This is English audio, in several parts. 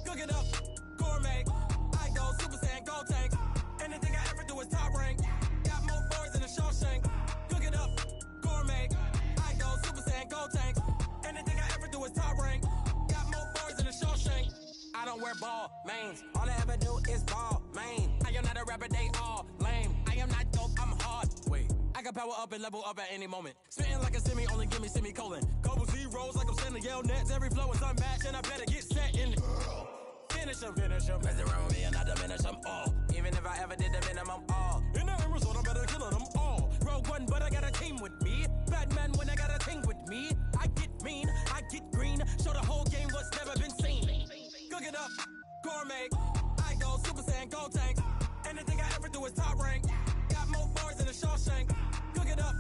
Cook it up, gourmet. I go Super Saiyan, gold tank. Anything I ever do is top rank. Got more boys than a Shawshank. Cook it up, gourmet. I go Super Saiyan, gold tank. Anything I ever do is top rank. Got more boys than a Shawshank. I don't wear ball mains. All I ever do is ball main. I am not a rapper, they all lame. I am not dope, I'm hard. Wait, I can power up and level up at any moment. Spitting like a semi, only give me semicolon. Couple zeros like I'm sending yell nets. Every flow is unmatched and I better get set in. Finish them. Mess around with me and I diminish them all. Even if I ever did the minimum all. In the end result, I'm better killing them all. Rogue One, but I got a team with me. Batman when I got a team with me. I get mean, I get green. Show the whole game what's never been seen. Cook it up, gourmet. I go Super Saiyan, gold tank. Anything I ever do is top rank. Got more boys than a Shawshank. Cook it up,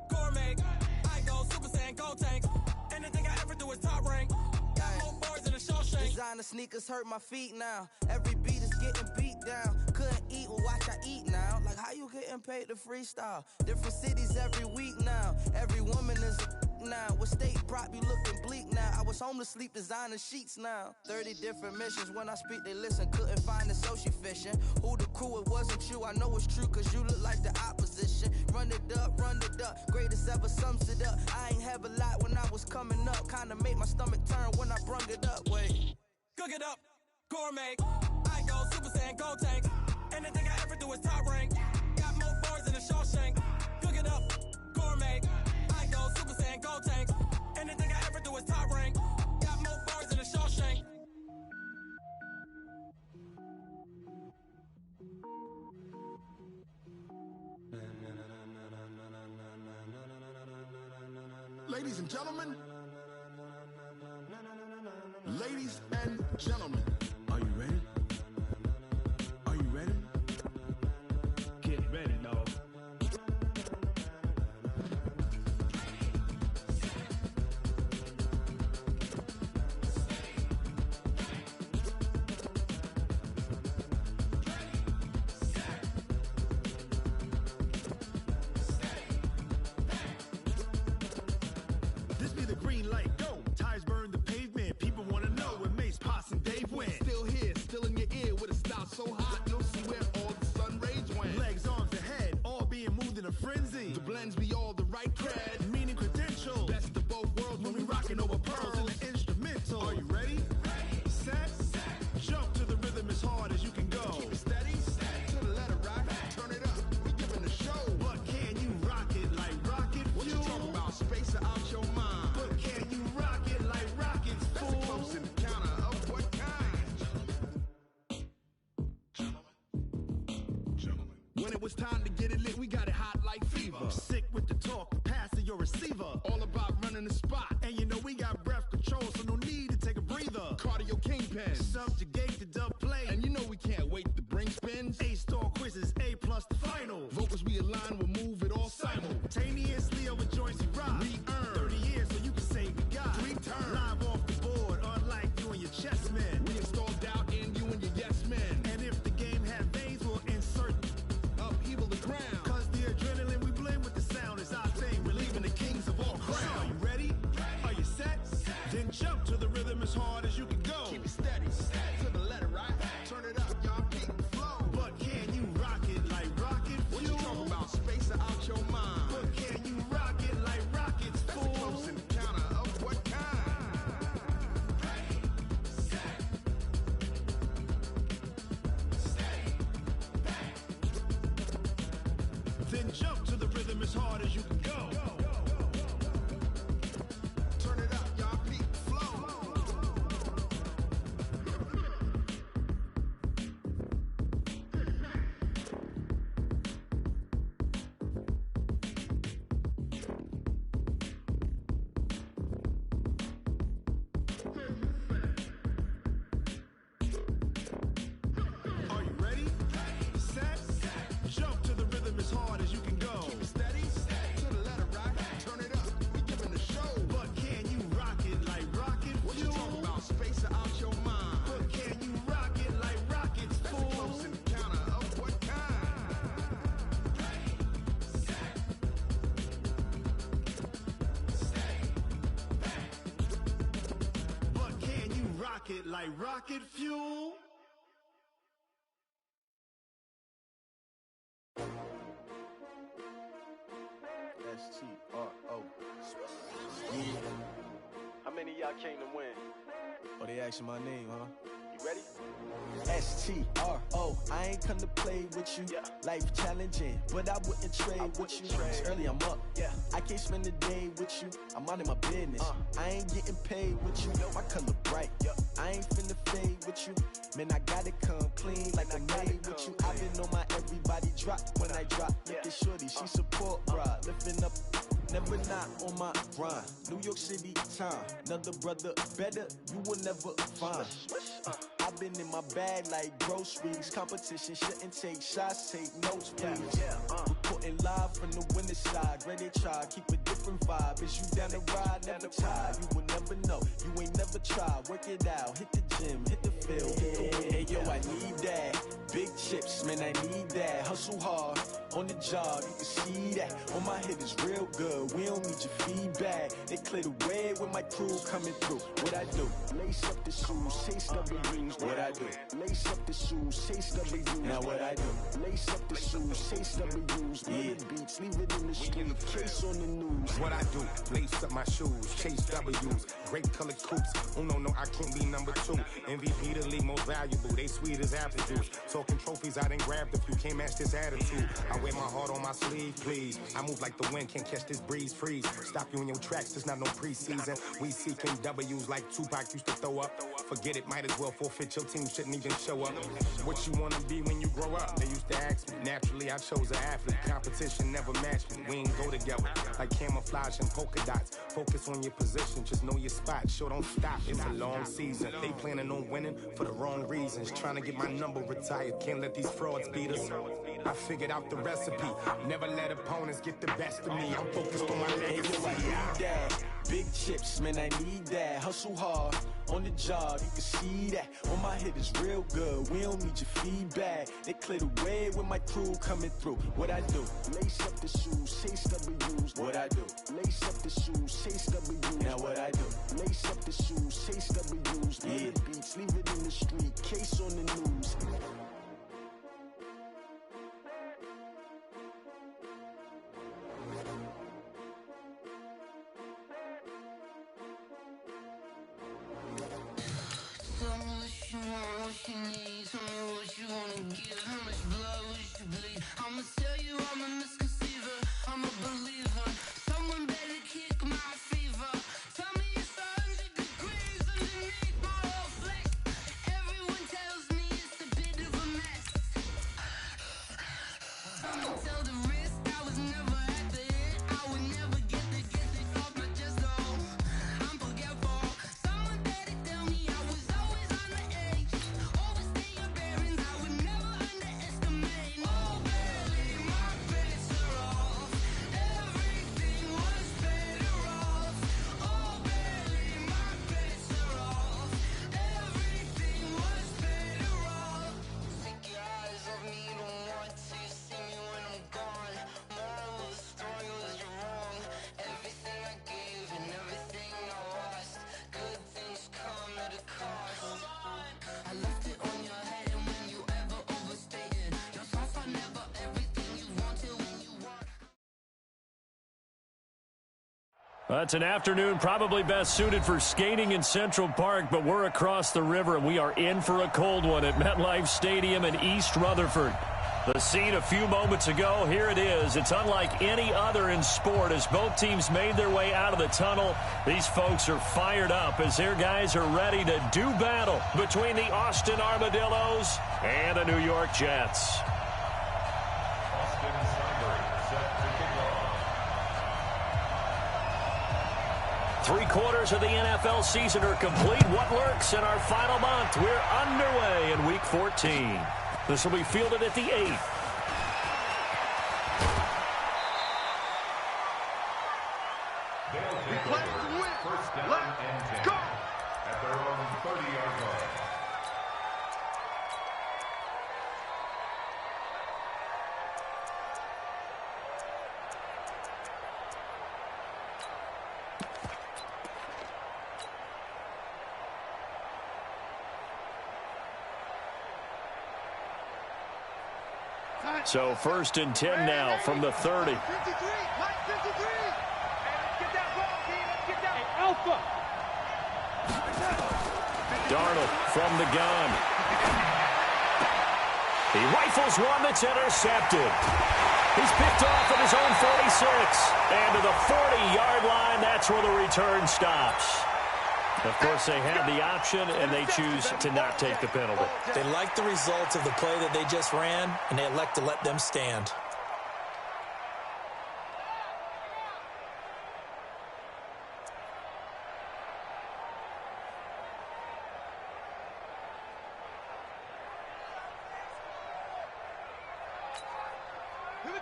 gourmet. I go Super Saiyan, gold tank. Anything I ever do is top rank. Got more boys than a Shawshank. Designer sneakers hurt my feet now. Every beat is getting beat down. Couldn't eat, well watch I eat now. Like how you getting paid to freestyle? Different cities every week now. Every woman is a now. What state prop you looking bleak now? I was home to sleep designer sheets now. 30 different missions. When I speak they listen. Couldn't find it so she fishing. Who the crew? It wasn't you. I know it's true cause you look like the opposition. Run it up. Greatest ever sums it up. I ain't have a lot when I was coming up. Kinda made my stomach turn when I brung it up. Wait. Cook it up, gourmet. I go Super Saiyan, gold tank. Anything I ever do is top rank. Got more boys than a Shawshank. Cook it up, gourmet. I go Super Saiyan, gold tank. Anything I ever do is top rank. Got more boys than a Shawshank. Ladies and gentlemen. Ladies and gentlemen, are you ready? Are you ready? Get ready, dog. This be the green light, go. Tires burn the pavement. People wanna know where Mace, Posse, and Dave went. Still here, still in your ear with a style so hot, you'll see where all the sun rays went. Legs, arms, and head, all being moved in a frenzy. The blends be all the right cred, meaning credentials. Best of both worlds when we rockin' over pearls in the instrumental. Are you ready? Ready. Set. Jump to the rhythm as hard as you can go. Keep it steady. To the letter right. Turn it up. We giving the show. But can you rock it like rocket fuel? What you talking about? Space or out your mind? But can you rock it like rockets, fool? That's a close encounter of what kind? Gentlemen. When it was time to get it lit, we got it hot like fever. Sick with the talk, passing your receiver. All about running the spot. And you know we got breath control, so no need to take a breather. Cardio kingpin, subjugate the dub play. And you know we can't wait to bring spins. A-star quizzes, A+ the final. Vocals we align, we'll move it all simultaneously over joints we rock. We earn 30 years so you can say we got 3 turns. Live off the board, unlike you and your chess men. We install doubt in you and your yes men. And if the game had veins, we'll insert upheaval the ground. Cause the adrenaline we blend with the sound is our thing. We're leaving the kings of all crowns. So are you ready? Are you set? Then jump to the rhythm as hard as you can go. Keep it steady. To the letter right. Turn it up, y'all. Keep the flow. But can rocket like rocket fuel. S-T-R-O. Yeah. How many of y'all came to win? Oh, they asking my name, huh? You ready? S-T-R-O. I ain't come to play with you. Yeah. Life challenging, but I wouldn't trade with you. It's early, I'm up. Yeah. I can't spend the day with you. I'm minding my business. I ain't getting paid with you. My color bright. I ain't finna fade with you. Man, I gotta come clean like I made with you. I've been on my everybody drop when I drop. Look at shorty, she support, bruh. Lifting up, never not on my grind. New York City time, another brother better, you will never find. I've been in my bag like groceries. Competition shouldn't take shots, take notes, please. Reporting live from the winter side. Ready to try, keep a different vibe. Is you down the ride, never tired. You will never know, you ain't never tried. Work it out, hit the gym, hit the field, hit the wind. Hey yo, I need that. Big chips, man, I need that. Hustle hard, on the job, you can see that. On my hit is real good, we don't need your feedback. They clear the way with my crew coming through. What I do? Lace up the shoes, chase W's. What I do? Lace up the shoes, chase W's. Now what I do? Lace up the shoes, chase W's. Yeah, beats, leave it in the street, case on the news. What I do? Lace up my shoes, chase W's. Great colored coops. Oh no, I can't be number 2. MVP the league most valuable. They sweet as apple juice. Talking trophies, I done grabbed a few. Can't match this attitude. I wear my heart on my sleeve, please. I move like the wind, can't catch this breeze. Freeze. Stop you in your tracks. There's not no preseason. We seeking W's like Tupac used to throw up. Forget it, might as well forfeit. Your team shouldn't even show up. What you wanna be when you grow up? They used to ask me. Naturally, I chose an athlete. Competition never matched me. We ain't go together like camouflage and polka dots. Focus on your position, just know your spot. Sure, don't stop. It's a long season. They planning on winning for the wrong reasons. Trying to get my number retired. Can't let these frauds beat us. I figured out the recipe. Never let opponents get the best of me. I'm focused on my legacy. I need that. Big chips, man, I need that. Hustle hard, on the job, you can see that. On my hit is real good, we don't need your feedback. They clear the way with my crew coming through. What I do? Lace up the shoes, chase W's. What I do? Lace up the shoes, chase W's. Now what I do? Lace up the shoes, chase W's. Yeah, beats, leave it in the street, case on the news. Tell me what you want, what you need. Tell me what you wanna give. How much blood would you bleed? I'ma tell you I'm a misconceiver. I'm a believer. Someone better kick my fever. Tell me it's 100 degrees underneath my whole flesh. Everyone tells me it's a bit of a mess. I'ma tell the risk I was never at the end. I would never get the gift they thought but just know I'm forgetful. Someone better tell me I was always on the edge. Overstay your bearings, I would never underestimate. Oh, barely, my bets are off. Everything was better off. Oh, barely, my bets are off. Everything was better off. Take your eyes off me, don't want to see me when I'm gone. Moral of the story was you're wrong. Everything I gave and everything I lost. Good things come at a cost. I left it on your head and when you ever overstated your thoughts are never everything you wanted when you want. It's an afternoon probably best suited for skating in Central Park, but we're across the river and we are in for a cold one at MetLife Stadium in East Rutherford. The scene a few moments ago, here it is. It's unlike any other in sport as both teams made their way out of the tunnel. These folks are fired up as their guys are ready to do battle between the Austin Armadillos and the New York Jets. Three-quarters of the NFL season are complete. What lurks in our final month? We're underway in Week 14. This will be fielded at the 8th. We play to win. Let's go. At their own 30-yard line. So 1st and 10 now from the 30. Darnold from the gun. He rifles one that's intercepted. He's picked off at his own 46. And to the 40-yard line, that's where the return stops. Of course, they have the option, and they choose to not take the penalty. They like the results of the play that they just ran, and they elect to let them stand.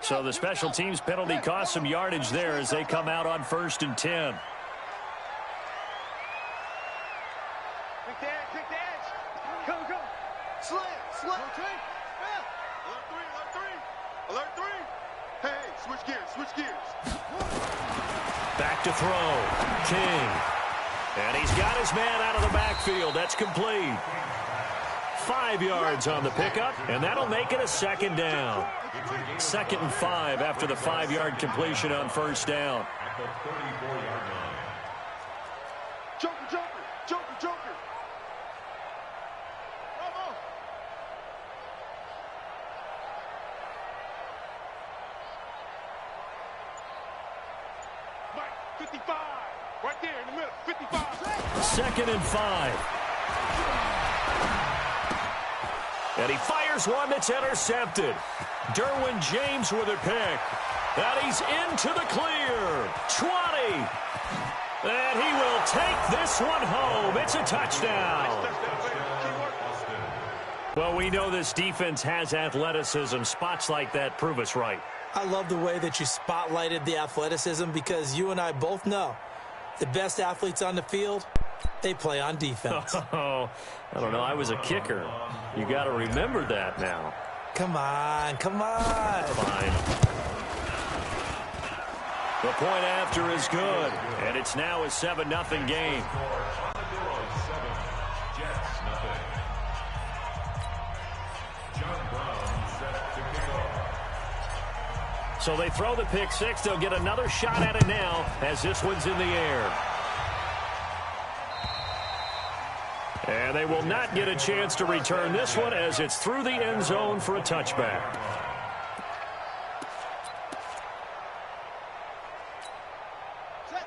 So the special teams penalty cost some yardage there as they come out on 1st and 10. Back to throw. King. And he's got his man out of the backfield. That's complete. 5 yards on the pickup, and that'll make it a 2nd down. 2nd and 5 after the 5-yard completion on 1st down. Joker. Mike, 55. Right there in the middle. 55. 2nd and 5. And he fires one that's intercepted. Derwin James with a pick. And he's into the clear. 20. And he will take this one home. It's a touchdown. Well, we know this defense has athleticism. Spots like that prove us right. I love the way that you spotlighted the athleticism because you and I both know the best athletes on the field, they play on defense. Oh, I don't know. I was a kicker. You got to remember that now. Come on. Fine. The point after is good, and it's now a 7-0 game. So they throw the pick six. They'll get another shot at it now as this one's in the air. And they will not get a chance to return this one as it's through the end zone for a touchback.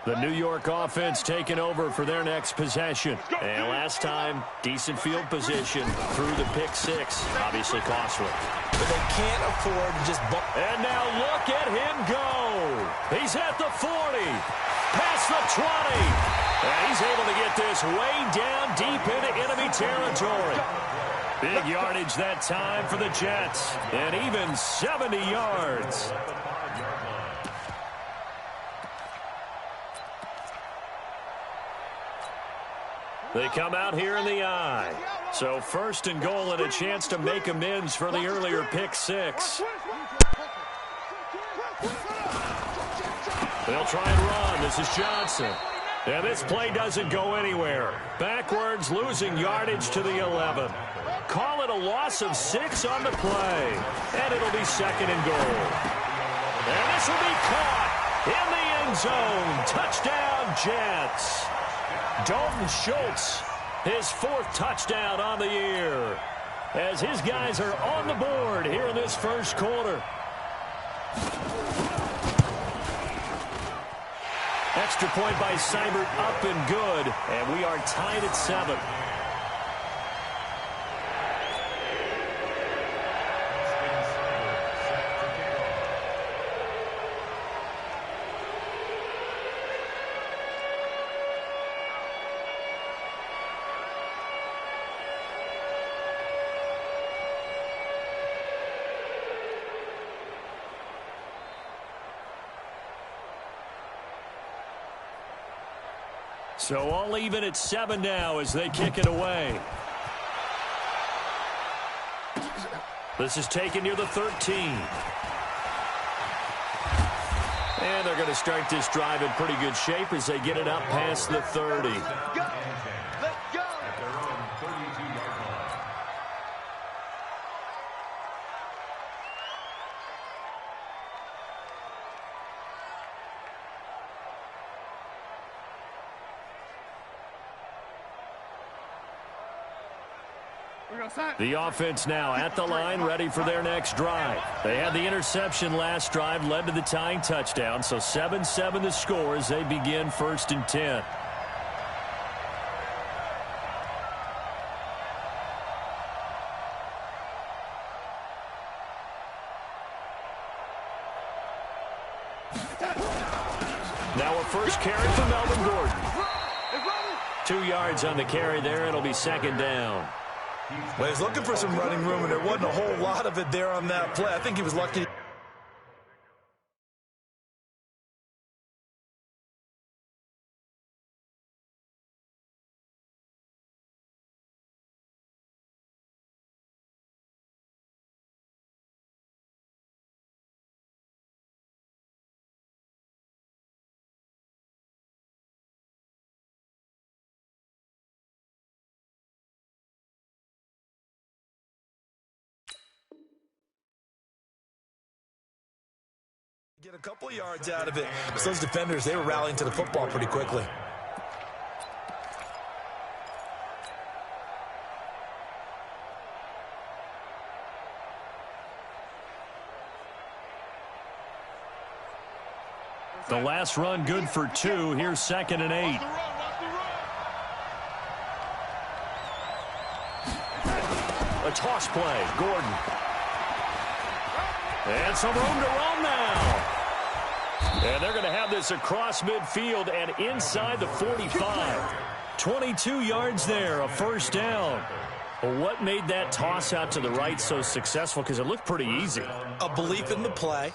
The New York offense taking over for their next possession. And last time, decent field position through the pick six. Obviously costly. But they can't afford to just bump. And now look at him go. He's at the 40. Past the 20. And he's able to get this way down deep into enemy territory. Big yardage that time for the Jets. And even 70 yards. They come out here in the eye. So 1st and goal and a chance to make amends for the earlier pick six. They'll try and run. This is Johnson. And this play doesn't go anywhere. Backwards, losing yardage to the 11. Call it a loss of 6 on the play. And it'll be 2nd and goal. And this will be caught in the end zone. Touchdown, Jets. Dalton Schultz, his 4th touchdown on the year. As his guys are on the board here in this first quarter. Extra point by Seibert, up and good. And we are tied at 7. So all even at 7 now as they kick it away. This is taken near the 13. And they're going to start this drive in pretty good shape as they get it up past the 30. The offense now at the line, ready for their next drive. They had the interception last drive, led to the tying touchdown, so 7-7 the score as they begin 1st and 10. Now a first carry for Melvin Gordon. 2 yards on the carry there. It'll be 2nd down. Well, he's looking for some running room, and there wasn't a whole lot of it there on that play. I think he was lucky. Get a couple yards out of it. Because those defenders, they were rallying to the football pretty quickly. The last run good for 2. Here's 2nd and 8. A toss play. Gordon. And some room to run now. And they're going to have this across midfield and inside the 45. 22 yards there, a 1st down. Well, what made that toss out to the right so successful? Because it looked pretty easy. A belief in the play.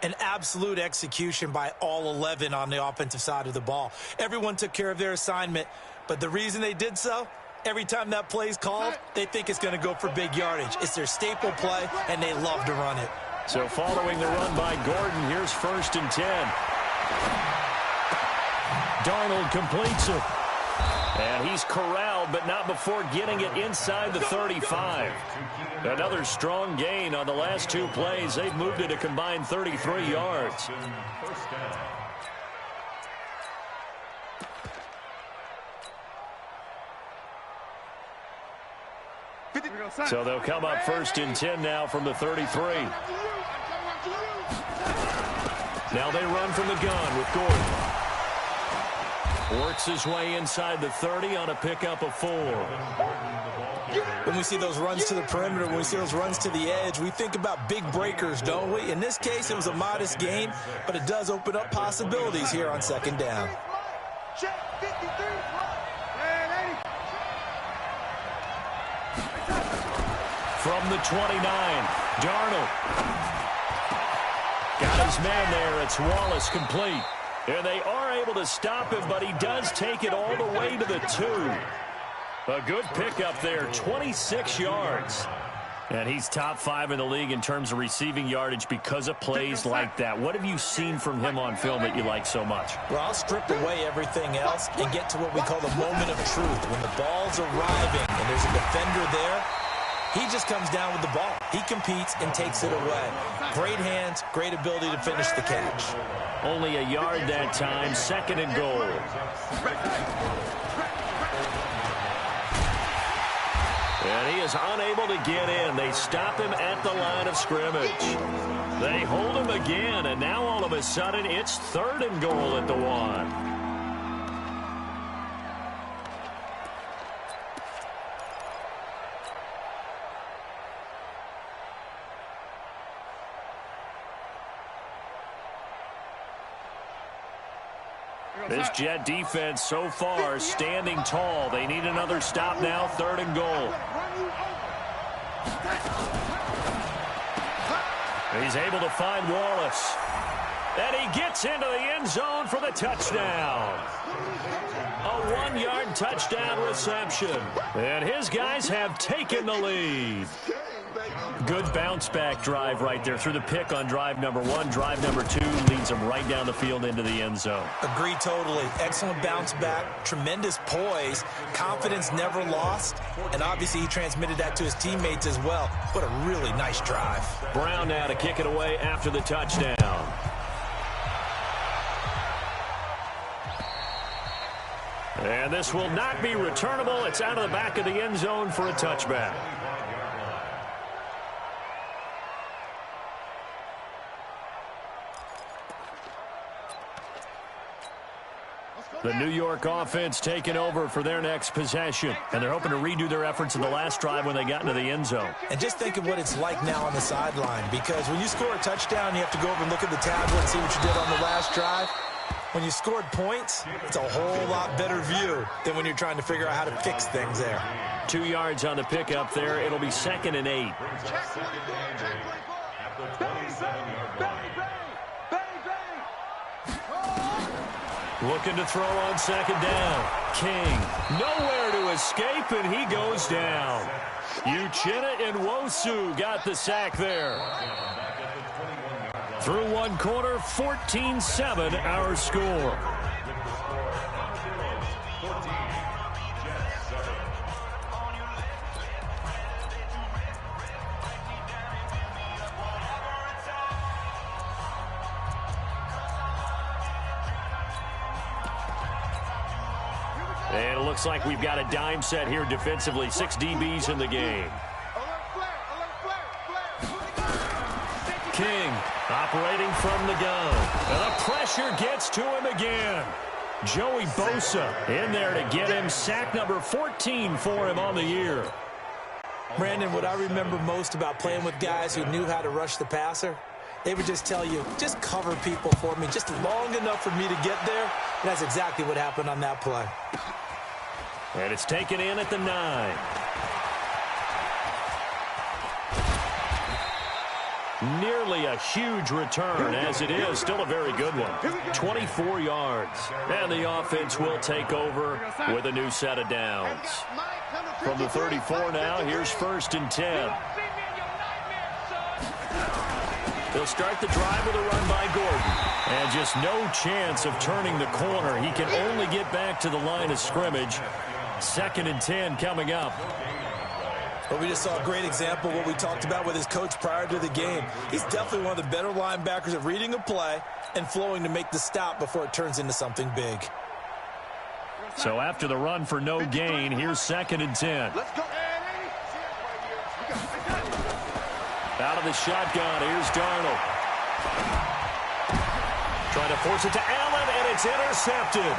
An absolute execution by all 11 on the offensive side of the ball. Everyone took care of their assignment, but the reason they did so, every time that play is called, they think it's going to go for big yardage. It's their staple play, and they love to run it. So following the run by Gordon, here's 1st and 10. Darnold completes it. And he's corralled, but not before getting it inside the 35. Another strong gain on the last 2 plays. They've moved it a combined 33 yards. So they'll come up 1st and 10 now from the 33. Now they run from the gun with Gordon. Works his way inside the 30 on a pickup of 4. When we see those runs to the perimeter, when we see those runs to the edge, we think about big breakers, don't we? In this case, it was a modest gain, but it does open up possibilities here on 2nd down. From the 29, Darnold. Got his man there. It's Wallace complete. And they are able to stop him, but he does take it all the way to the 2. A good pickup there, 26 yards. And he's top 5 in the league in terms of receiving yardage because of plays like that. What have you seen from him on film that you like so much? Well, I'll strip away everything else and get to what we call the moment of truth. When the ball's arriving and there's a defender there, he just comes down with the ball. He competes and takes it away. Great hands, great ability to finish the catch. Only a yard that time, 2nd and goal. And he is unable to get in. They stop him at the line of scrimmage. They hold him again, and now all of a sudden it's 3rd and goal at the 1. This Jet defense so far standing tall. They need another stop now, 3rd and goal. He's able to find Wallace. And he gets into the end zone for the touchdown. A 1-yard touchdown reception. And his guys have taken the lead. Good bounce-back drive right there through the pick on drive number 1. Drive number 2 leads him right down the field into the end zone. Agree totally. Excellent bounce-back, tremendous poise, confidence never lost, and obviously he transmitted that to his teammates as well. What a really nice drive. Brown now to kick it away after the touchdown. And And this will not be returnable. It's out of the back of the end zone for a touchback. The New York offense taking over for their next possession. And they're hoping to redo their efforts in the last drive when they got into the end zone. And just think of what it's like now on the sideline. Because when you score a touchdown, you have to go over and look at the tablet and see what you did on the last drive. When you scored points, it's a whole lot better view than when you're trying to figure out how to fix things there. 2 yards on the pickup there. It'll be 2nd and 8. Looking to throw on 2nd down. King, nowhere to escape, and he goes down. Uchenna Nwosu got the sack there. Through one quarter, 14-7 our score. And it looks like we've got a dime set here defensively. 6 DBs in the game. King operating from the gun. And the pressure gets to him again. Joey Bosa in there to get him. Sack number 14 for him on the year. Brandon, what I remember most about playing with guys who knew how to rush the passer, they would just tell you, just cover people for me, just long enough for me to get there. And that's exactly what happened on that play. And it's taken in at the 9. Nearly a huge return, as it is. Still a very good one. 24 yards. And the offense will take over with a new set of downs. From the 34 now, here's 1st and 10. They'll start the drive with a run by Gordon. And just no chance of turning the corner. He can only get back to the line of scrimmage. 2nd and 10 coming up. Well, we just saw a great example of what we talked about with his coach prior to the game. He's definitely one of the better linebackers at reading a play and flowing to make the stop before it turns into something big. So after the run for no gain, here's 2nd and 10. Let's go. Out of the shotgun, here's Darnold. Trying to force it to Allen, and it's intercepted.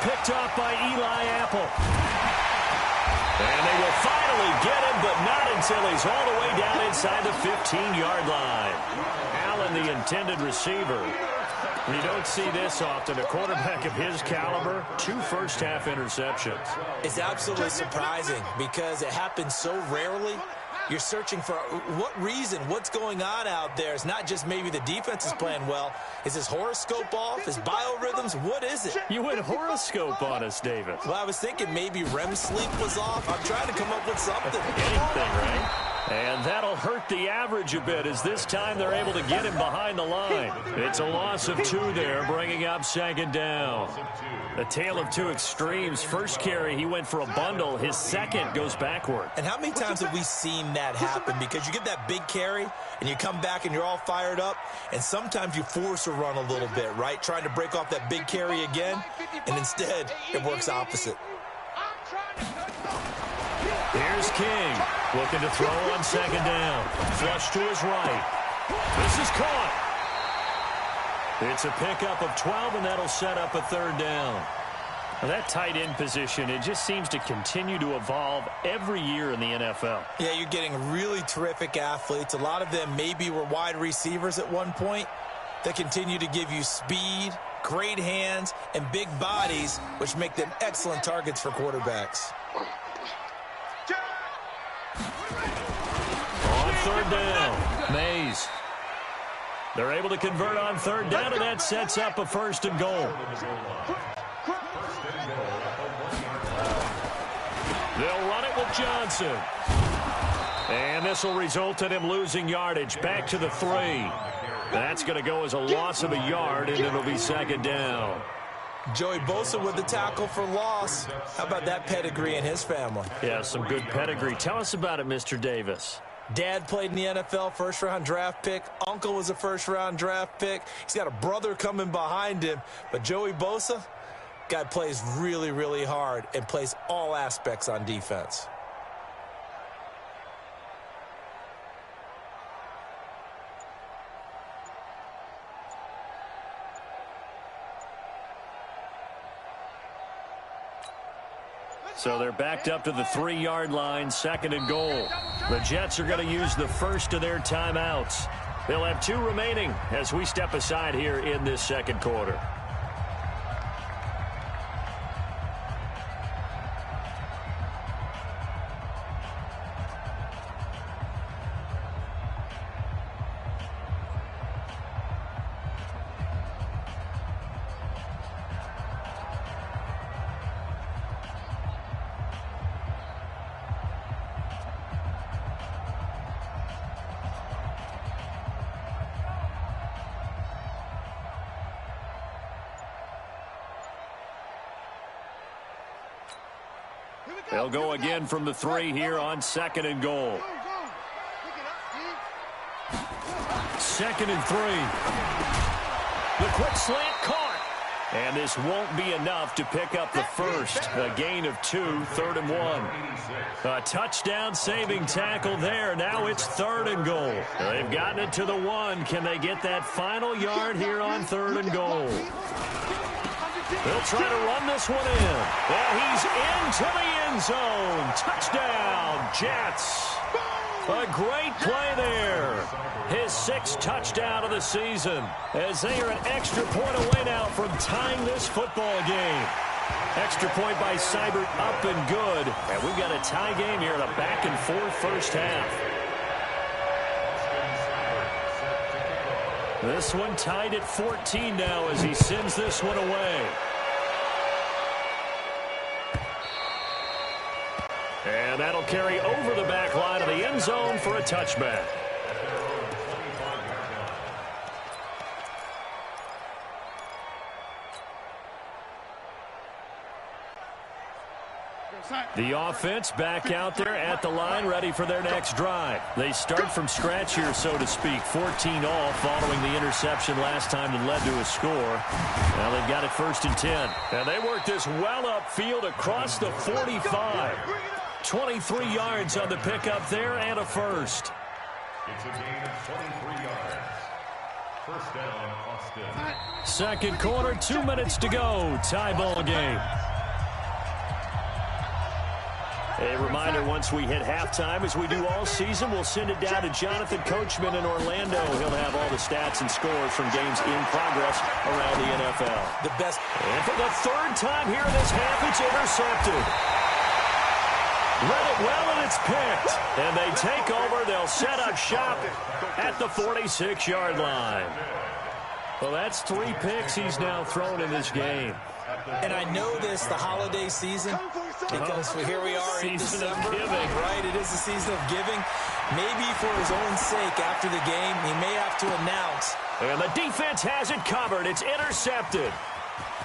Picked off by Eli Apple. And they will finally get him, but not until he's all the way down inside the 15-yard line. Allen, the intended receiver. You don't see this often. A quarterback of his caliber, 2 first-half interceptions. It's absolutely surprising because it happens so rarely. You're searching for what reason, what's going on out there. It's not just maybe the defense is playing well. Is his horoscope off? His biorhythms? What is it? You went horoscope on us, David. Well, I was thinking maybe REM sleep was off. I'm trying to come up with something. Anything, right? And that'll hurt the average a bit as this time they're able to get him behind the line. It's a loss of 2 there, bringing up 2nd down. A tale of 2 extremes. First carry, he went for a bundle. His second goes backward. And how many times have we seen that happen? Because you get that big carry, and you come back and you're all fired up, and sometimes you force a run a little bit, right? Trying to break off that big carry again, and instead it works opposite. Here's King, looking to throw on 2nd down. Flush to his right. This is caught. It's a pickup of 12, and that'll set up a 3rd down. Now that tight end position, it just seems to continue to evolve every year in the NFL. Yeah, you're getting really terrific athletes. A lot of them maybe were wide receivers at one point. They continue to give you speed, great hands, and big bodies, which make them excellent targets for quarterbacks. On 3rd down, Mays. They're able to convert on 3rd down, and that sets up a 1st and goal. They'll run it with Johnson. And this will result in him losing yardage. Back to the 3. That's going to go as a loss of a yard, and it'll be 2nd down. Joey Bosa with the tackle for loss. How about that pedigree in his family? Yeah, some good pedigree. Tell us about it, Mr. Davis. Dad played in the NFL, 1st-round draft pick. Uncle was a 1st-round draft pick. He's got a brother coming behind him. But Joey Bosa, Guy plays really, really hard and plays all aspects on defense. So they're backed up to the 3-yard line, 2nd and goal. The Jets are going to use the first of their timeouts. They'll have 2 remaining as we step aside here in this 2nd quarter. They'll go again from the 3 here on 2nd and goal. 2nd and 3. The quick slant caught. And this won't be enough to pick up the first. A gain of 2, 3rd and 1. A touchdown saving tackle there. Now it's 3rd and goal. They've gotten it to the 1. Can they get that final yard here on 3rd and goal? They'll try to run this one in. And he's into the end zone. Touchdown, Jets. A great play there. His 6th touchdown of the season, as they are an extra point away now from tying this football game. Extra point by Seibert, up and good. And we've got a tie game here in a back-and-forth first half. This one tied at 14 now as he sends this one away. And that'll carry over the back line of the end zone for a touchback. The offense back out there at the line, ready for their next drive. They start from scratch here, so to speak. 14 all following the interception last time that led to a score. Now they've got it 1st and 10. And they work this well upfield across the 45. 23 yards on the pickup there and a first. It's a gain of 23 yards. First down, Austin. 2nd quarter, 2 minutes to go. Tie ball game. A reminder, once we hit halftime, as we do all season, we'll send it down to Jonathan Coachman in Orlando. He'll have all the stats and scores from games in progress around the NFL. The best. And for the 3rd time here in this half, it's intercepted. Read it well, and it's picked. And they take over. They'll set up shop at the 46-yard line. Well, that's 3 picks he's now thrown in this game. And I know this, the holiday season, because here we are in December, right? It is the season of giving. Maybe for his own sake, after the game, he may have to announce. And the defense has it covered. It's intercepted.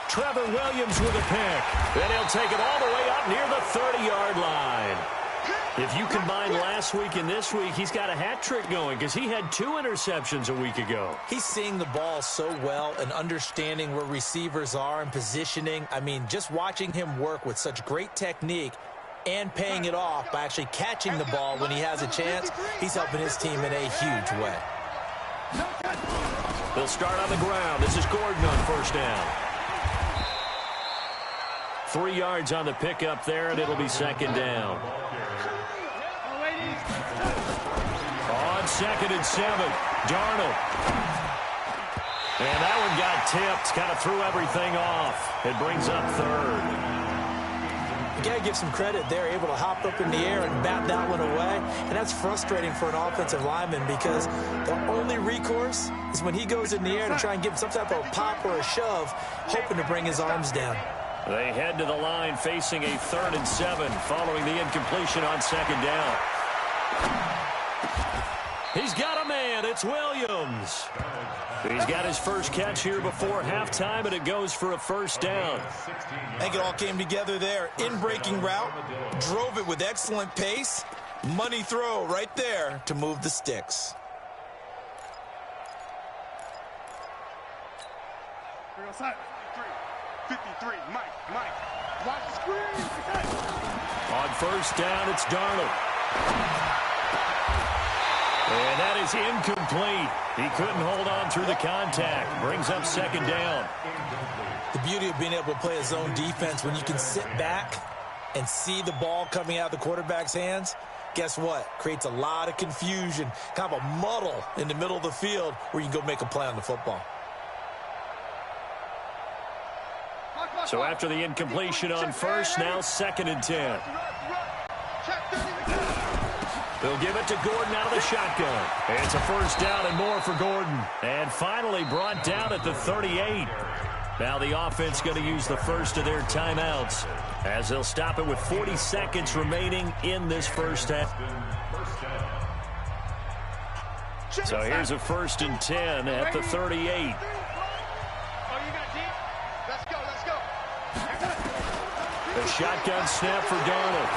Trevor Williams with a pick. And he'll take it all the way up near the 30-yard line. If you combine last week and this week, he's got a hat trick going because he had 2 interceptions a week ago. He's seeing the ball so well and understanding where receivers are and positioning. I mean, just watching him work with such great technique and paying it off by actually catching the ball when he has a chance, he's helping his team in a huge way. They'll start on the ground. This is Gordon on 1st down. 3 yards on the pickup there, and it'll be 2nd down. On 2nd and 7, Darnold. And that one got tipped, kind of threw everything off. It brings up 3rd. You got to give some credit there, able to hop up in the air and bat that one away. And that's frustrating for an offensive lineman because the only recourse is when he goes in the air to try and give some type of pop or a shove, hoping to bring his arms down. They head to the line facing a 3rd and 7 following the incompletion on 2nd down. He's got a man. It's Williams. He's got his first catch here before halftime, and it goes for a 1st down. I think it all came together there. In-breaking route, drove it with excellent pace. Money throw right there to move the sticks. 53, Mike. Watch the screen. On first down, it's Darnold. And that is incomplete. He couldn't hold on through the contact. Brings up second down. The beauty of being able to play a zone defense when you can sit back and see the ball coming out of the quarterback's hands, guess what? Creates a lot of confusion, kind of a muddle in the middle of the field where you can go make a play on the football. So after the incompletion on first, now 2nd and 10. They'll give it to Gordon out of the shotgun. It's a first down and more for Gordon. And finally brought down at the 38. Now the offense going to use the first of their timeouts as they'll stop it with 40 seconds remaining in this first half. So here's a 1st and 10 at the 38. The shotgun snap for Darnold.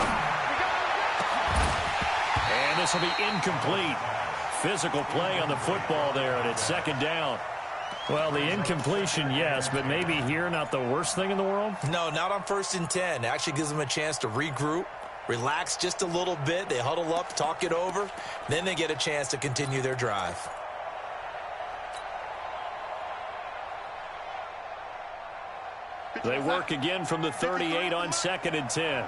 And this will be incomplete. Physical play on the football there, and it's 2nd down. Well, the incompletion, yes, but maybe here not the worst thing in the world? No, not on 1st and 10. It actually gives them a chance to regroup, relax just a little bit. They huddle up, talk it over. Then they get a chance to continue their drive. They work again from the 38 on 2nd and 10.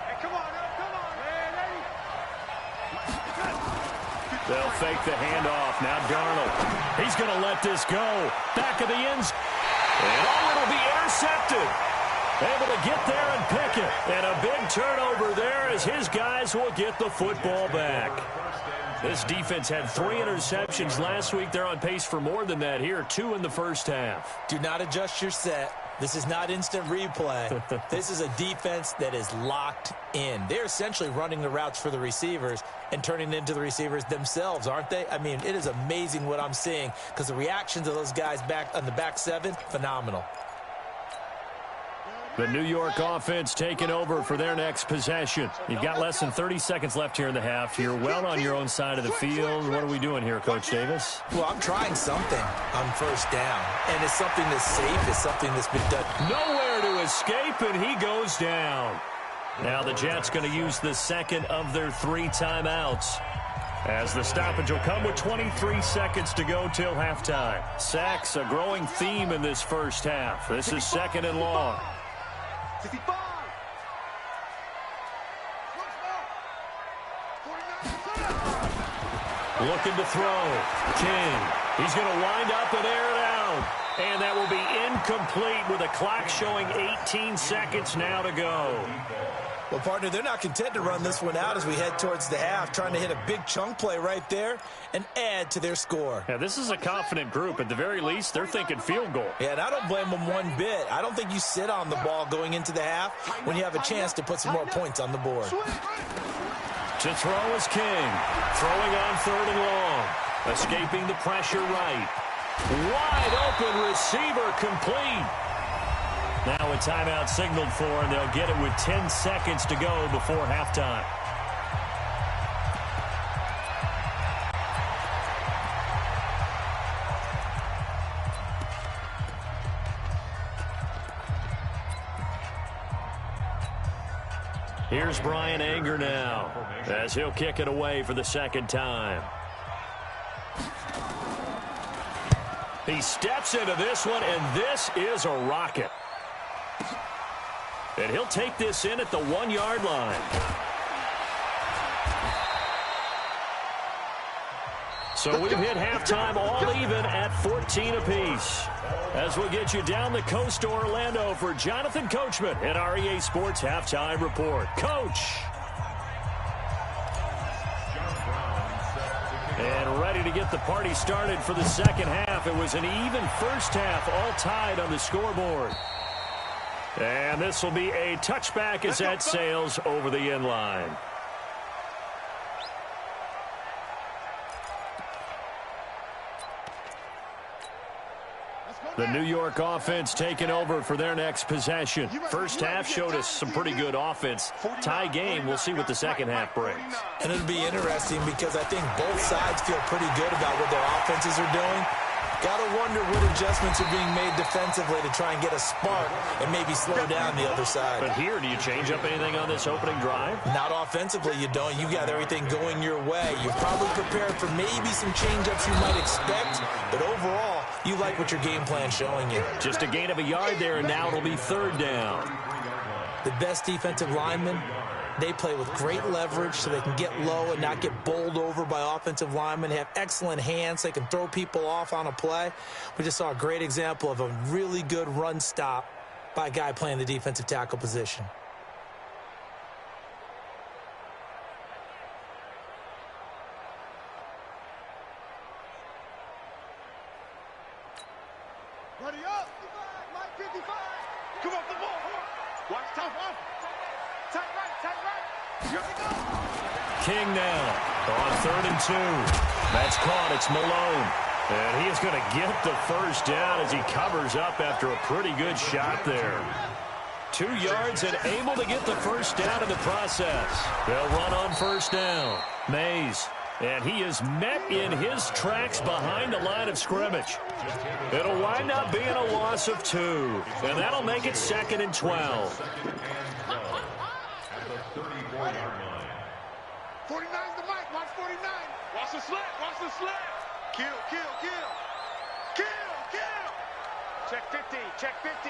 They'll fake the handoff. Now Darnold. He's going to let this go. Back of the ends. And it'll be intercepted. Able to get there and pick it. And a big turnover there as his guys will get the football back. This defense had 3 interceptions last week. They're on pace for more than that here. 2 in the first half. Do not adjust your set. This is not instant replay. This is a defense that is locked in. They're essentially running the routes for the receivers and turning it into the receivers themselves, aren't they? I mean, it is amazing what I'm seeing because the reactions of those guys back on the back 7, phenomenal. The New York offense taking over for their next possession. You've got less than 30 seconds left here in the half. You're well on your own side of the field. What are we doing here, Coach Davis? Well, I'm trying something on first down, and it's something that's safe. It's something that's been done. Nowhere to escape, and he goes down. Now the Jets going to use the 2nd of their 3 timeouts, as the stoppage will come with 23 seconds to go till halftime. Sacks, a growing theme in this first half. This is 2nd and long. 55. Looking to throw. King. He's going to wind up and air it out. And that will be incomplete with a clock showing 18 seconds now to go. Well, partner, they're not content to run this one out as we head towards the half, trying to hit a big chunk play right there and add to their score. Yeah, this is a confident group. At the very least, they're thinking field goal. Yeah, and I don't blame them one bit. I don't think you sit on the ball going into the half when you have a chance to put some more points on the board. To throw is King. Throwing on 3rd and long. Escaping the pressure right. Wide open receiver complete. Now a timeout signaled for, and they'll get it with 10 seconds to go before halftime. Here's Brian Anger now, as he'll kick it away for the 2nd time. He steps into this one, and this is a rocket. And he'll take this in at the 1-yard line. So we've hit halftime all even at 14 apiece. As we'll get you down the coast to Orlando for Jonathan Coachman at our EA Sports Halftime Report. Coach. And ready to get the party started for the 2nd half. It was an even first half, all tied on the scoreboard. And this will be a touchback as that sails over the end line. The New York offense taking over for their next possession. First half showed us some pretty good offense. Tie game, we'll see what the 2nd half brings. And it'll be interesting because I think both sides feel pretty good about what their offenses are doing. Gotta wonder what adjustments are being made defensively to try and get a spark and maybe slow down the other side. But here, do you change up anything on this opening drive? Not offensively, you don't. You got everything going your way. You're probably prepared for maybe some change-ups you might expect, but overall, you like what your game plan's showing you. Just a gain of a yard there, and now it'll be third down. The best defensive linemen, they play with great leverage so they can get low and not get bowled over by offensive linemen. They have excellent hands. They can throw people off on a play. We just saw a great example of a really good run stop by a guy playing the defensive tackle position. Ready up. Mike 55. Come off the ball. Watch tough off. Tight right. Here we go. King now on 3rd and 2. That's caught. It's Malone. And he is going to get the first down as he covers up after a pretty good shot there. 2 yards and able to get the first down in the process. They'll run on first down. Mays. And he is met in his tracks behind the line of scrimmage. It'll wind up being a loss of 2. And that'll make it 2nd and 12. 49's the mic. Watch 49. Watch the slant. Watch the slant. Kill. Check 50. Check 50.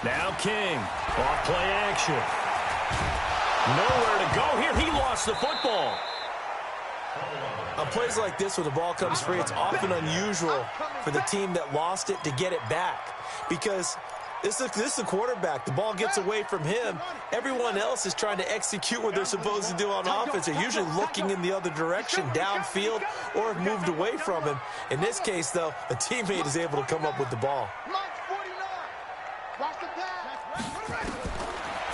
Now King. Off play action. Nowhere to go here. He lost the football. On plays like this where the ball comes free, it's often unusual for the team that lost it to get it back. Because this is the quarterback. The ball gets away from him. Everyone else is trying to execute what they're supposed to do on offense. They're usually looking in the other direction, downfield, or have moved away from him. In this case, though, a teammate is able to come up with the ball.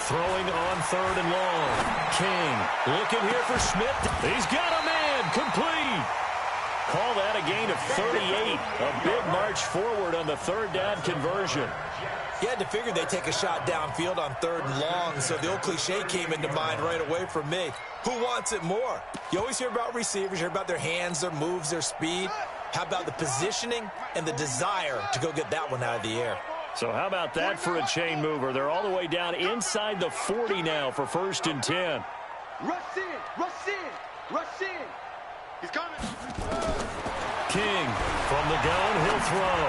Throwing on 3rd and long. King looking here for Smith. He's got a man. Complete. Call that a gain of 38. A big march forward on the 3rd down conversion. You had to figure they'd take a shot downfield on 3rd and long, so the old cliche came into mind right away from me. Who wants it more? You always hear about receivers, you hear about their hands, their moves, their speed. How about the positioning and the desire to go get that one out of the air? So how about that for a chain mover? They're all the way down inside the 40 now for 1st and 10. Rush in. He's coming. King from the gun, he'll throw.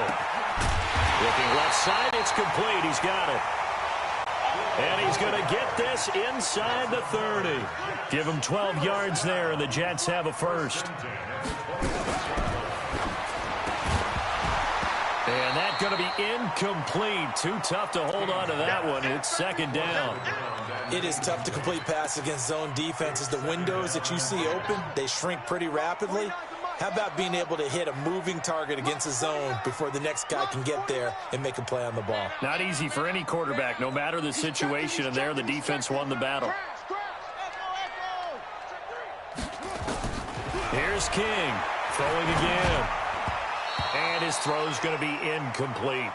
Looking left side, it's complete. He's got it. And he's going to get this inside the 30. Give him 12 yards there, and the Jets have a first. And that's going to be incomplete. Too tough to hold on to that one. It's 2nd down. It is tough to complete pass against zone defenses. The windows that you see open, they shrink pretty rapidly. How about being able to hit a moving target against a zone before the next guy can get there and make a play on the ball? Not easy for any quarterback, no matter the situation, and there the defense won the battle. Here's King, throwing again. And his throw's going to be incomplete.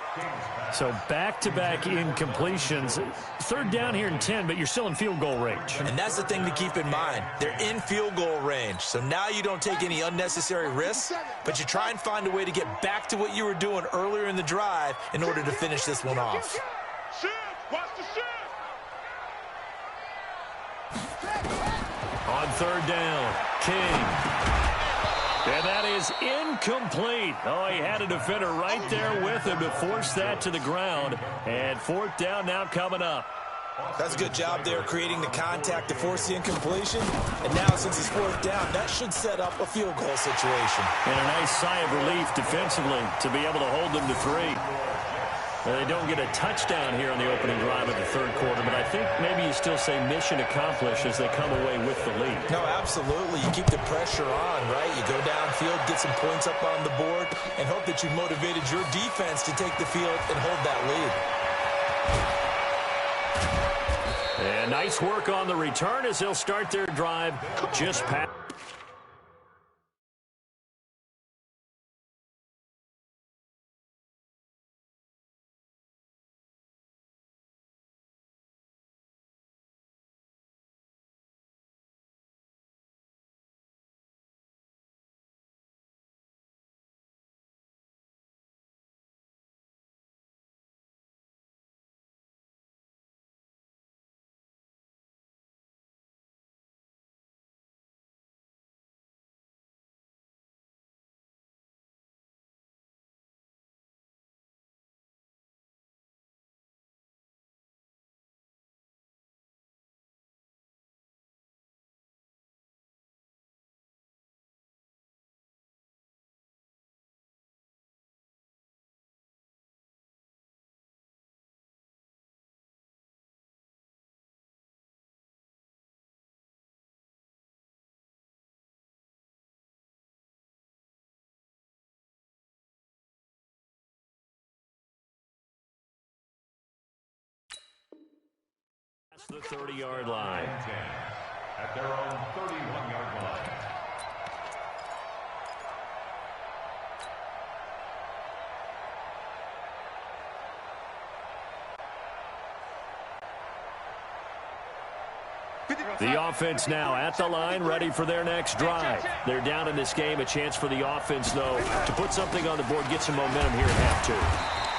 So back-to-back incompletions. 3rd down here in 10, but you're still in field goal range. And that's the thing to keep in mind. They're in field goal range. So now you don't take any unnecessary risks, but you try and find a way to get back to what you were doing earlier in the drive in order to finish this one off. Shift. Watch the shift. On 3rd down, King. And that is incomplete. Oh, he had a defender right there with him to force that to the ground. And 4th down now coming up. That's a good job there creating the contact to force the incompletion. And now since it's 4th down, that should set up a field goal situation. And a nice sigh of relief defensively to be able to hold them to 3. They don't get a touchdown here on the opening drive of the 3rd quarter, but I think maybe you still say mission accomplished as they come away with the lead. No, absolutely. You keep the pressure on, right? You go downfield, get some points up on the board, and hope that you motivated your defense to take the field and hold that lead. And nice work on the return as they'll start their drive just past. the 30-yard line. At their own 31-yard line. The offense now at the line, ready for their next drive. They're down in this game. A chance for the offense, though, to put something on the board, get some momentum here at half two.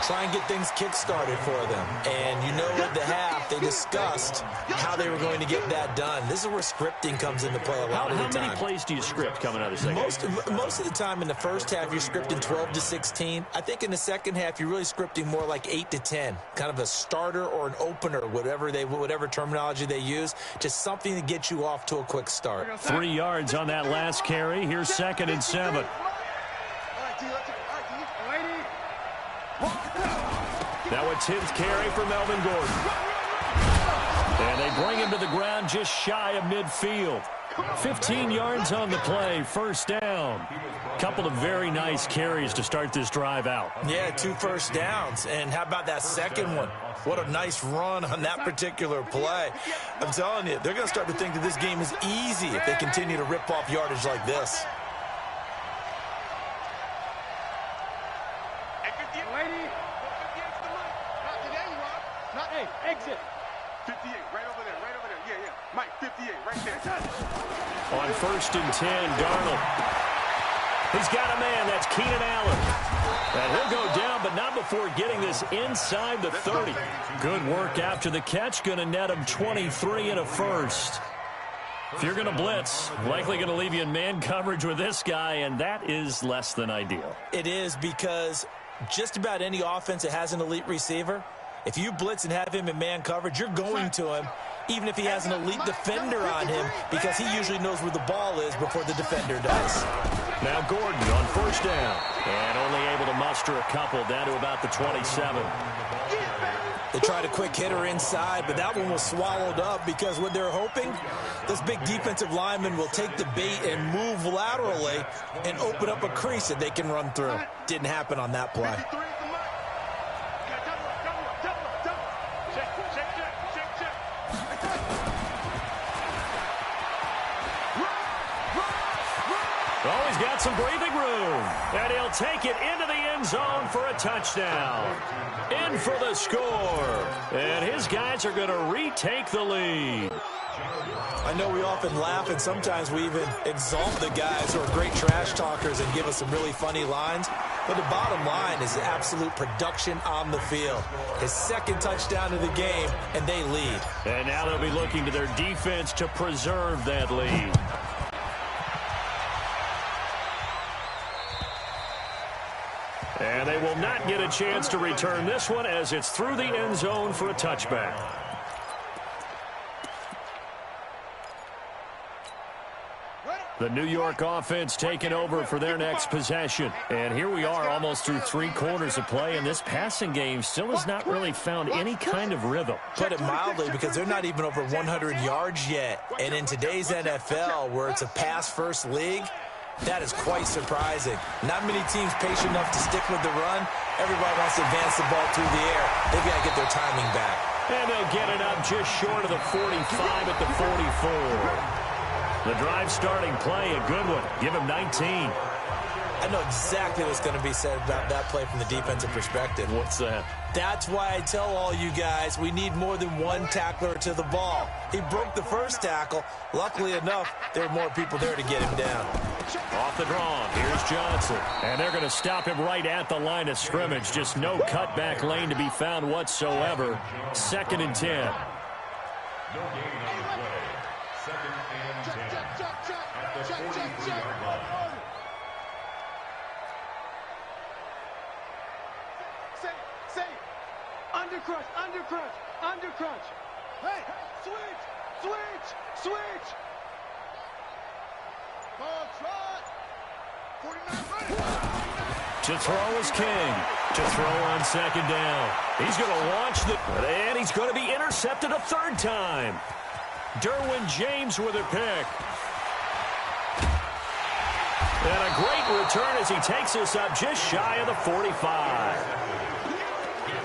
Try and get things kick-started for them. And you know at the half, they discussed how they were going to get that done. This is where scripting comes into play a lot of the time. How many plays do you script coming out of the second half? Most of the time in the first half, you're scripting 12 to 16. I think in the second half, you're really scripting more like 8 to 10. Kind of a starter or an opener, whatever terminology they use. Just something to get you off to a quick start. 3 yards on that last carry. Here's 2nd and 7. Now a 10th carry for Melvin Gordon. And they bring him to the ground just shy of midfield. 15 yards on the play, first down. Couple of very nice carries to start this drive out. Yeah, 2 first downs. And how about that second one? What a nice run on that particular play. I'm telling you, they're going to start to think that this game is easy if they continue to rip off yardage like this. Exit. 58, right over there. Yeah. Mike, 58, right there. On 1st and 10, Darnold. He's got a man. That's Keenan Allen. And he'll go down, but not before getting this inside the 30. Good work after the catch. Going to net him 23 and a first. If you're going to blitz, likely going to leave you in man coverage with this guy, and that is less than ideal. It is, because just about any offense that has an elite receiver, if you blitz and have him in man coverage, you're going to him, even if he has an elite defender on him, because he usually knows where the ball is before the defender does. Now Gordon on 1st down, and only able to muster a couple down to about the 27. They tried a quick hitter inside, but that one was swallowed up because what they're hoping, those big defensive linemen will take the bait and move laterally and open up a crease that they can run through. Didn't happen on that play. Oh, he's got some breathing room. And he'll take it into the end zone for a touchdown. In for the score. And his guys are going to retake the lead. I know we often laugh, and sometimes we even exalt the guys who are great trash talkers and give us some really funny lines. But the bottom line is absolute production on the field. His 2nd touchdown of the game, and they lead. And now they'll be looking to their defense to preserve that lead. And they will not get a chance to return this one as it's through the end zone for a touchback. The New York offense taking over for their next possession. And here we are almost through 3 quarters of play, and this passing game still has not really found any kind of rhythm. Put it mildly, because they're not even over 100 yards yet. And in today's NFL, where it's a pass-first league, that is quite surprising. Not many teams patient enough to stick with the run. Everybody wants to advance the ball through the air. They've got to get their timing back. And they'll get it up just short of the 45 at the 44. The drive starting play, a good one. Give him 19. I know exactly what's going to be said about that play from the defensive perspective. What's that? That's why I tell all you guys we need more than one tackler to the ball. He broke the first tackle. Luckily enough, there were more people there to get him down. Off the draw, here's Johnson. And they're going to stop him right at the line of scrimmage. Just no cutback lane to be found whatsoever. 2nd and 10. No gain on the play. 2nd and 10. At the 43-yard line. Say, undercrunch. Hey, switch. Ball trot. 49 running. To throw is King. To throw on 2nd down. He's going to launch and he's going to be intercepted a 3rd time. Derwin James with a pick. And a great return as he takes us up just shy of the 45.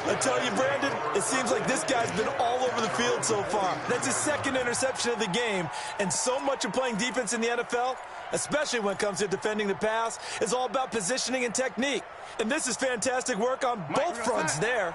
I tell you, Brandon, it seems like this guy's been all over the field so far. That's his second interception of the game, and so much of playing defense in the NFL, especially when it comes to defending the pass, is all about positioning and technique. And this is fantastic work on both fronts there.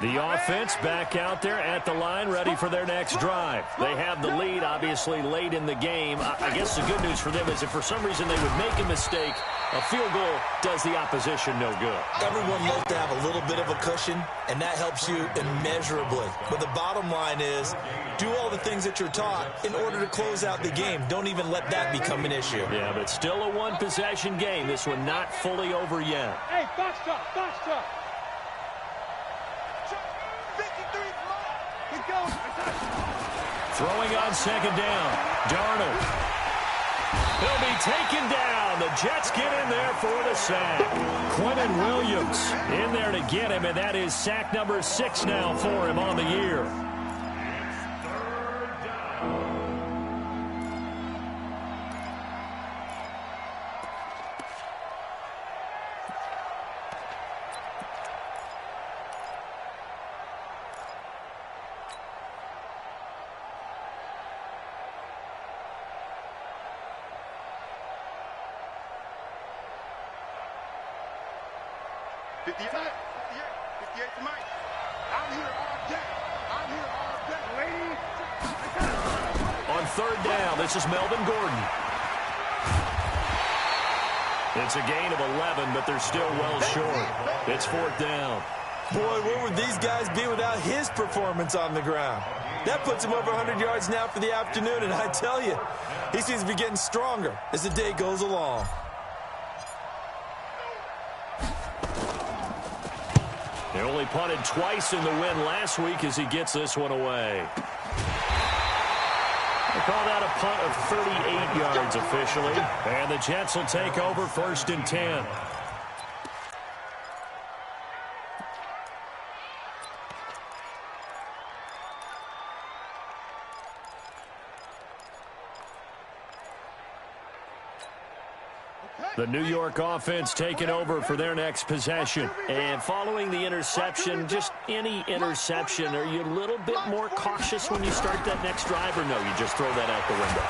The offense back out there at the line, ready for their next drive. They have the lead, obviously, late in the game. I guess the good news for them is if for some reason they would make a mistake, a field goal does the opposition no good. Everyone loves to have a little bit of a cushion, and that helps you immeasurably. But the bottom line is, do all the things that you're taught in order to close out the game. Don't even let that become an issue. Yeah, but still a one-possession game. This one not fully over yet. Hey, box truck, box truck. Throwing on second down. Darnold. He'll be taken down. The Jets get in there for the sack. Quentin Williams in there to get him, and that is sack number 6 now for him on the year. Third down, this is Melvin Gordon. It's a gain of 11, but they're still well short. It's 4th down. Boy, where would these guys be without his performance on the ground? That puts him over 100 yards now for the afternoon, and I tell you, he seems to be getting stronger as the day goes along. They only punted twice in the win last week as he gets this one away. They call that a punt of 38 yards officially. And the Jets will take over 1st and 10. The New York offense taking over for their next possession. And following the interception, just any interception, are you a little bit more cautious when you start that next drive, or no, you just throw that out the window?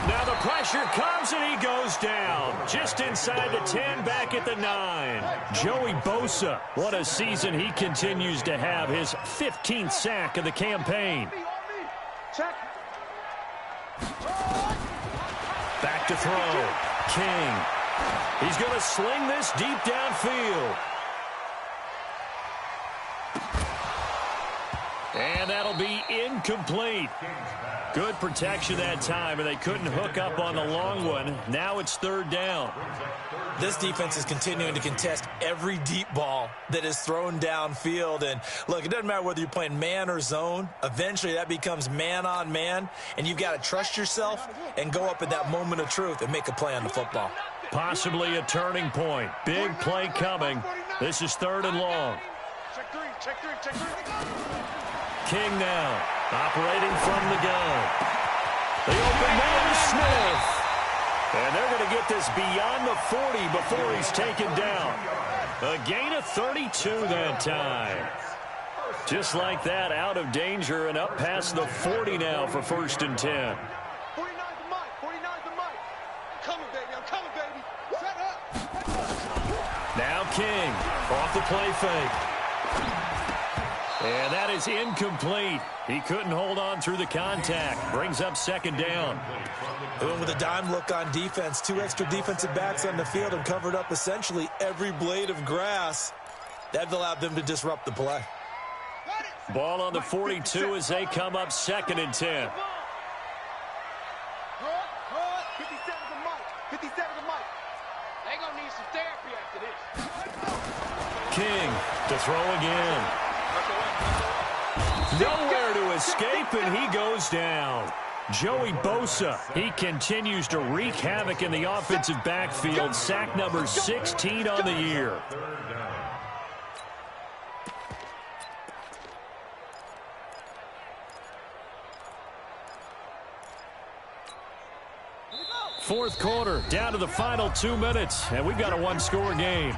Now the pressure comes and he goes down. Just inside the 10, back at the 9. Joey Bosa, what a season he continues to have. His 15th sack of the campaign. Back to throw. King. He's going to sling this deep downfield. And that'll be incomplete. Good protection that time, and they couldn't hook up on the long one. Now it's 3rd down. This defense is continuing to contest every deep ball that is thrown downfield. And, look, it doesn't matter whether you're playing man or zone. Eventually that becomes man-on-man, and you've got to trust yourself and go up at that moment of truth and make a play on the football. Possibly a turning point. Big play coming. This is 3rd and long. Check 3. King now, operating from the gun. The open man is Smith. And they're going to get this beyond the 40 before he's taken down. A gain of 32 that time. Just like that, out of danger and up past the 40 now for 1st and 10. 49's the mic. 49's the mic. I'm coming, baby. Set up. Now King off the play fake. And that is incomplete. He couldn't hold on through the contact. Brings up 2nd down. And with a dime look on defense, 2 extra defensive backs on the field and covered up essentially every blade of grass. That allowed them to disrupt the play. Ball on the 42 as they come up 2nd and 10. 57's the mic. 57's the mic. They gonna need some therapy after this. King to throw again. Nowhere to escape, and he goes down. Joey Bosa, he continues to wreak havoc in the offensive backfield. Sack number 16 on the year. Fourth quarter, down to the final 2 minutes, and we've got a one-score game.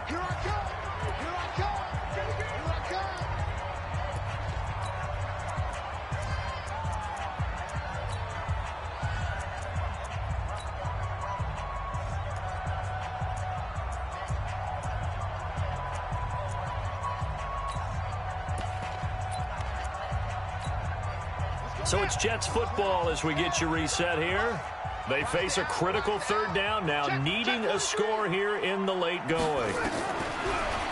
So it's Jets football as we get you reset here. They face a critical third down now, needing a score here in the late going.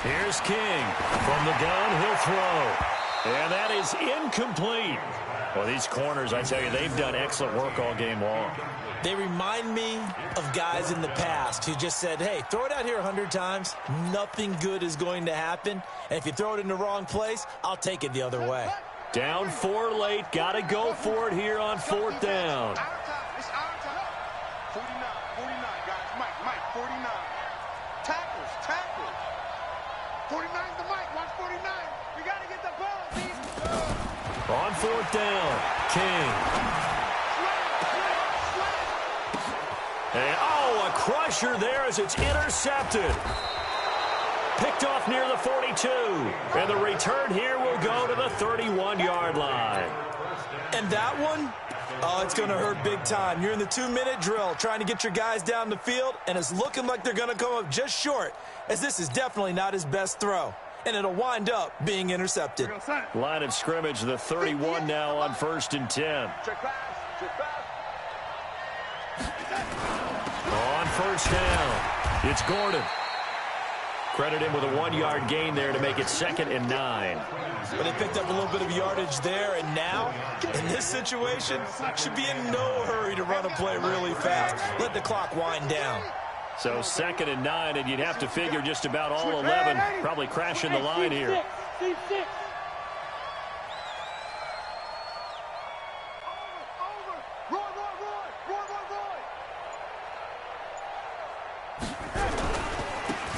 Here's King. From the gun, he'll throw. And that is incomplete. Well, these corners, I tell you, they've done excellent work all game long. They remind me of guys in the past who just said, hey, throw it out here 100 times. Nothing good is going to happen. And if you throw it in the wrong place, I'll take it the other way. Down 4 late. Got to go for it here on 4th down. It's our time. 49, guys. Mike, 49. Tackles. 49's the Mike. Watch 49. We got to get the ball, team. On 4th down, King. And, a crusher there as it's intercepted. Picked off near the 42. And the return here will go to the 31-yard line. And that one, it's going to hurt big time. You're in the 2-minute drill trying to get your guys down the field, and it's looking like they're going to come up just short, as this is definitely not his best throw. And it'll wind up being intercepted. Line of scrimmage, the 31 now on 1st and 10. On 1st down, it's Gordon. Credit him with a 1-yard gain there to make it 2nd and 9. But they picked up a little bit of yardage there, and now, in this situation, should be in no hurry to run a play really fast. Let the clock wind down. So 2nd and 9, and you'd have to figure just about all 11 probably crashing the line here.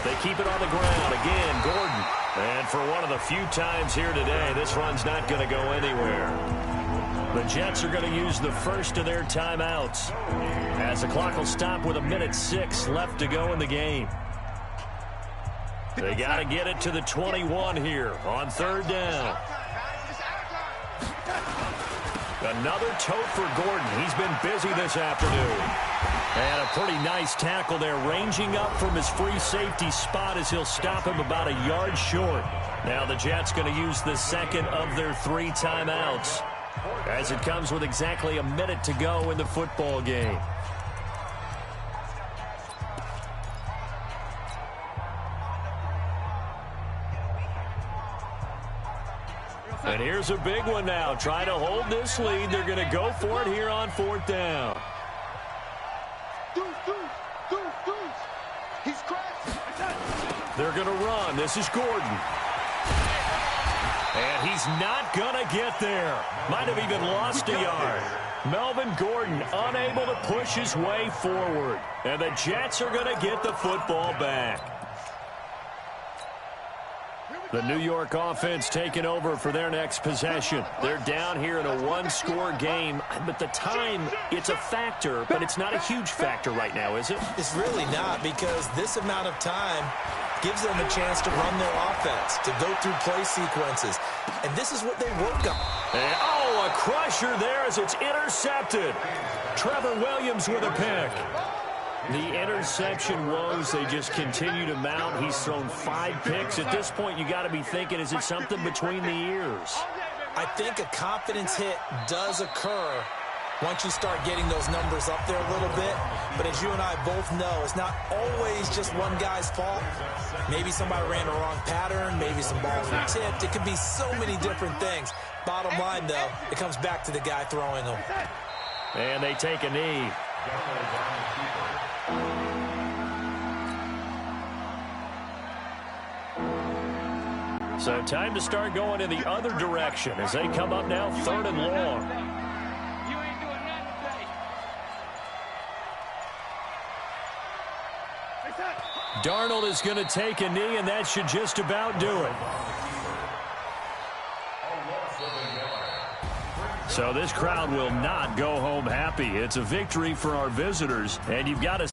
They keep it on the ground. Again, Gordon. And for one of the few times here today, this run's not going to go anywhere. The Jets are going to use the first of their timeouts, as the clock will stop with 1:06 left to go in the game. They got to get it to the 21 here on 3rd down. Another tote for Gordon. He's been busy this afternoon. And a pretty nice tackle there, ranging up from his free safety spot as he'll stop him about a yard short. Now the Jets going to use the second of their 3 timeouts, as it comes with exactly a minute to go in the football game. And here's a big one now. Trying to hold this lead. They're going to go for it here on 4th down. They're going to run. This is Gordon. And he's not going to get there. Might have even lost a yard. Melvin Gordon unable to push his way forward. And the Jets are going to get the football back. The New York offense taking over for their next possession. They're down here in a 1-score game, but the time, it's a factor, but it's not a huge factor right now, is it? It's really not, because this amount of time gives them a chance to run their offense, to go through play sequences. And this is what they work on. And, a crusher there as it's intercepted. Trevor Williams with a pick. The interception woes, they just continue to mount. He's thrown 5 picks. At this point, you got to be thinking, is it something between the ears? I think a confidence hit does occur once you start getting those numbers up there a little bit. But as you and I both know, it's not always just one guy's fault. Maybe somebody ran the wrong pattern. Maybe some balls were tipped. It could be so many different things. Bottom line, though, it comes back to the guy throwing them. And they take a knee. So time to start going in the other direction as they come up now 3rd and long. Darnold is going to take a knee, and that should just about do it. So this crowd will not go home happy. It's a victory for our visitors, and you've got to